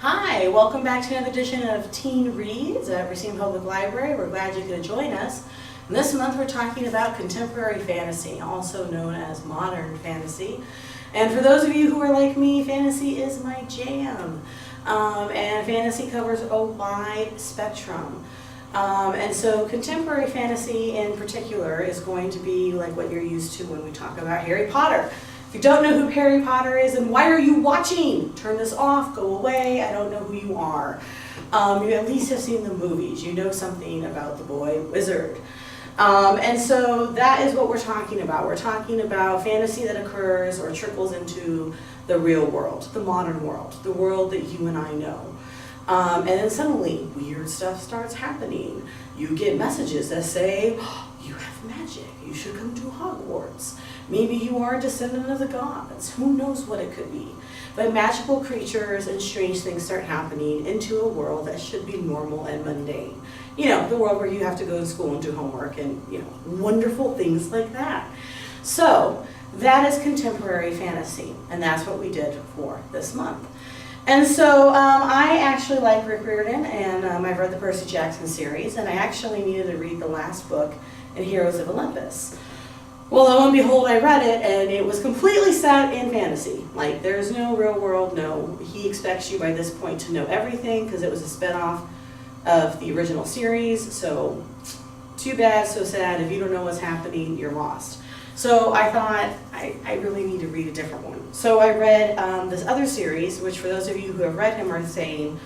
Hi, welcome back to another edition of Teen Reads at Racine Public Library. We're glad you could join us. And this month we're talking about contemporary fantasy, also known as modern fantasy. And for those of you who are like me, fantasy is my jam. And fantasy covers a wide spectrum. And so contemporary fantasy in particular is going to be like what you're used to when we talk about Harry Potter. If you don't know who Harry Potter is, and why are you watching? Turn this off, go away, I don't know who you are. You at least have seen the movies, you know something about the boy wizard. And so that is what we're talking about. We're talking about fantasy that occurs or trickles into the real world, the modern world, the world that you and I know. And then suddenly weird stuff starts happening. You get messages that say, oh, you have magic, you should come to Hogwarts. Maybe you are a descendant of the gods. Who knows what it could be? But magical creatures and strange things start happening into a world that should be normal and mundane. You know, the world where you have to go to school and do homework and, you know, wonderful things like that. So that is contemporary fantasy, and that's what we did for this month. And so I actually like Rick Riordan, and I've read the Percy Jackson series, and I actually needed to read the last book in Heroes of Olympus. Well, lo and behold, I read it, and it was completely set in fantasy. Like, there's no real world, no. He expects you by this point to know everything, because it was a spin-off of the original series, so too bad, so sad. If you don't know what's happening, you're lost. So I thought, I really need to read a different one. So I read this other series, which for those of you who have read him are saying,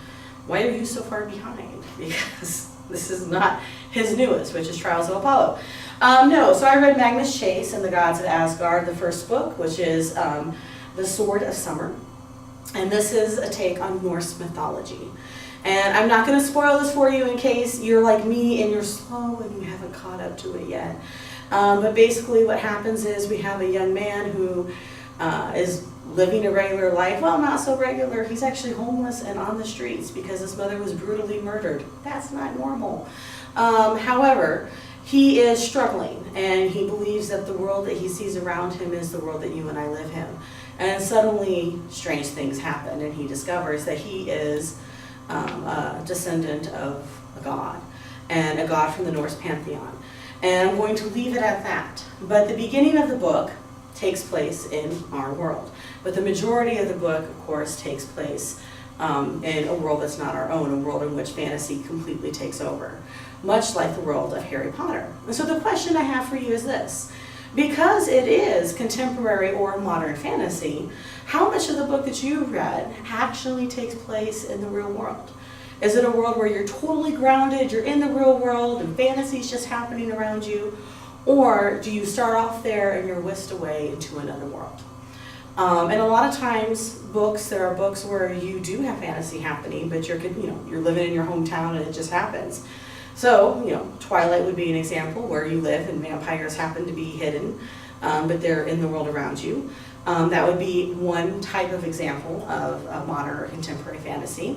why are you so far behind? Because this is not his newest, which is Trials of Apollo. No, so I read Magnus Chase and the Gods of Asgard, the first book, which is The Sword of Summer. And this is a take on Norse mythology. And I'm not going to spoil this for you in case you're like me and you're slow and you haven't caught up to it yet. But basically what happens is we have a young man who is living a regular life. Well, not so regular. He's actually homeless and on the streets because his mother was brutally murdered. That's not normal. However, he is struggling, and he believes that the world that he sees around him is the world that you and I live in. And suddenly, strange things happen, and he discovers that he is a descendant of a god, and a god from the Norse pantheon. And I'm going to leave it at that. But the beginning of the book takes place in our world. But the majority of the book, of course, takes place in a world that's not our own, a world in which fantasy completely takes over, much like the world of Harry Potter. And so the question I have for you is this. Because it is contemporary or modern fantasy, how much of the book that you read actually takes place in the real world? Is it a world where you're totally grounded, you're in the real world, and fantasy is just happening around you? Or do you start off there and you're whisked away into another world? And a lot of times, there are books where you do have fantasy happening, but you're living in your hometown and it just happens. So, Twilight would be an example where you live and vampires happen to be hidden, but they're in the world around you. That would be one type of example of modern or contemporary fantasy,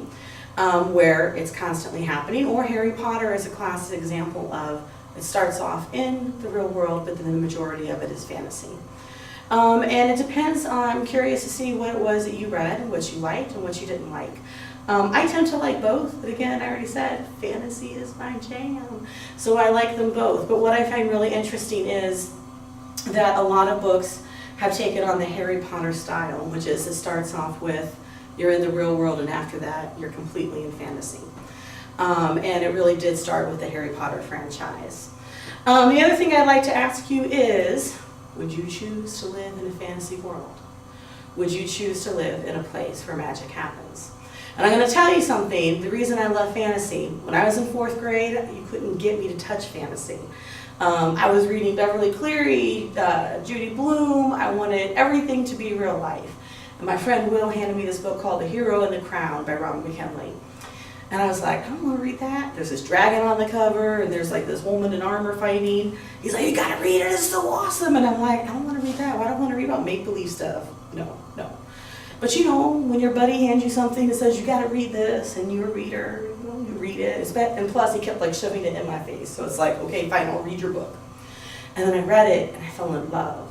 where it's constantly happening. Or Harry Potter is a classic example of it starts off in the real world, but then the majority of it is fantasy. And it depends I'm curious to see what it was that you read, what you liked and what you didn't like. I tend to like both, but again, I already said, fantasy is my jam. So I like them both. But what I find really interesting is that a lot of books have taken on the Harry Potter style, which is it starts off with, you're in the real world, and after that, you're completely in fantasy. And it really did start with the Harry Potter franchise. The other thing I'd like to ask you is, would you choose to live in a fantasy world? Would you choose to live in a place where magic happens? And I'm going to tell you something, the reason I love fantasy, when I was in 4th grade, you couldn't get me to touch fantasy. I was reading Beverly Cleary, Judy Blume, I wanted everything to be real life. And my friend Will handed me this book called The Hero and the Crown by Robert McKinley. And I was like, I don't want to read that. There's this dragon on the cover, and there's like this woman in armor fighting. He's like, you gotta read it, it's so awesome. And I'm like, I don't want to read that. Why do I want to read about make-believe stuff? No. But when your buddy hands you something that says you gotta read this, and you're a reader, you read it. And plus he kept like shoving it in my face. So it's like, okay, fine, I'll read your book. And then I read it, and I fell in love.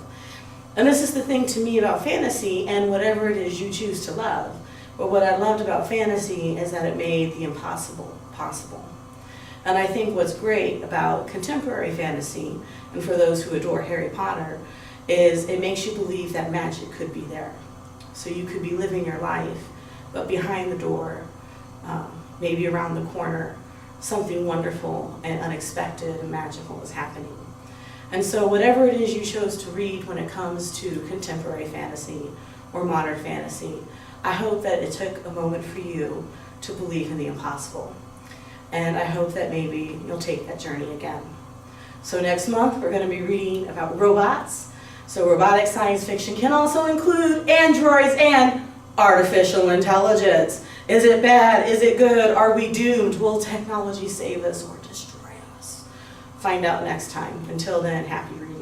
And this is the thing to me about fantasy and whatever it is you choose to love. But what I loved about fantasy is that it made the impossible possible. And I think what's great about contemporary fantasy, and for those who adore Harry Potter, is it makes you believe that magic could be there. So you could be living your life, but behind the door, maybe around the corner, something wonderful and unexpected and magical is happening. And so whatever it is you chose to read when it comes to contemporary fantasy or modern fantasy, I hope that it took a moment for you to believe in the impossible. And I hope that maybe you'll take that journey again. So next month we're going to be reading about robots. So robotic science fiction can also include androids and artificial intelligence. Is it bad? Is it good? Are we doomed? Will technology save us or destroy us? Find out next time. Until then, happy reading.